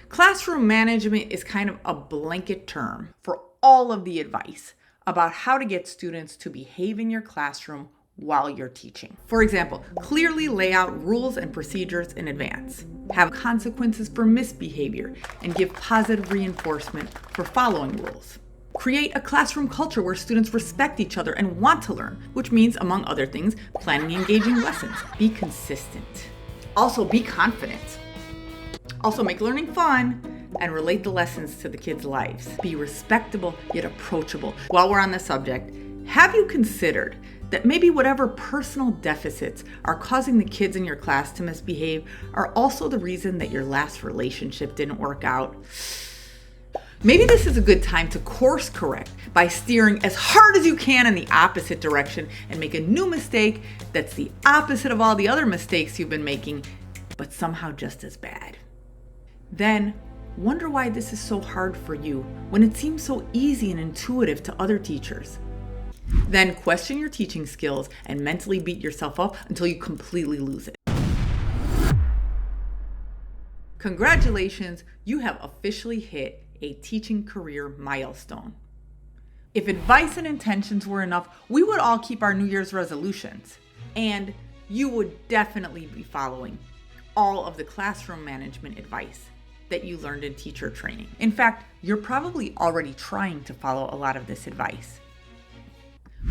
Classroom management is kind of a blanket term for all of the advice about how to get students to behave in your classroom while you're teaching. For example, clearly lay out rules and procedures in advance. Have consequences for misbehavior and give positive reinforcement for following rules. Create a classroom culture where students respect each other and want to learn, which means, among other things, planning engaging lessons. Be consistent. Also, be confident. Also, make learning fun and relate the lessons to the kids' lives. Be respectable yet approachable. While we're on the subject, have you considered that maybe whatever personal deficits are causing the kids in your class to misbehave are also the reason that your last relationship didn't work out? Maybe this is a good time to course correct by steering as hard as you can in the opposite direction and make a new mistake that's the opposite of all the other mistakes you've been making, but somehow just as bad. Then wonder why this is so hard for you when it seems so easy and intuitive to other teachers. Then question your teaching skills and mentally beat yourself up until you completely lose it. Congratulations, you have officially hit a teaching career milestone. If advice and intentions were enough, we would all keep our New Year's resolutions, and you would definitely be following all of the classroom management advice that you learned in teacher training. In fact, you're probably already trying to follow a lot of this advice.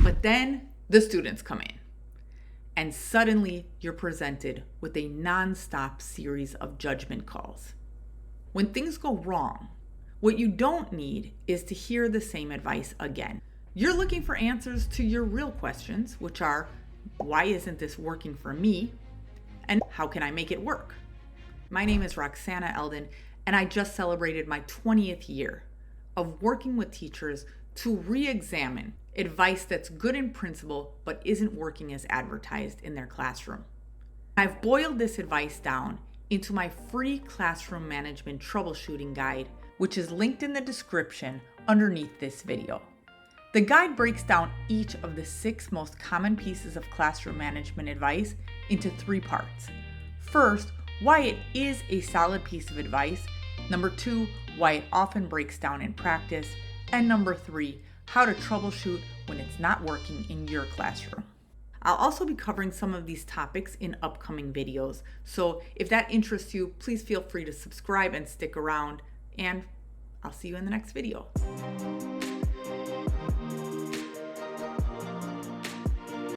But then the students come in, and suddenly you're presented with a non-stop series of judgment calls. When things go wrong, what you don't need is to hear the same advice again. You're looking for answers to your real questions, which are, why isn't this working for me? And how can I make it work? My name is Roxana Eldon, and I just celebrated my 20th year of working with teachers to re-examine advice that's good in principle but isn't working as advertised in their classroom. I've boiled this advice down into my free classroom management troubleshooting guide, which is linked in the description underneath this video. The guide breaks down each of the 6 most common pieces of classroom management advice into 3 parts. First, why it is a solid piece of advice. Number 2, why it often breaks down in practice. And number 3, how to troubleshoot when it's not working in your classroom. I'll also be covering some of these topics in upcoming videos, so if that interests you, please feel free to subscribe and stick around, and I'll see you in the next video.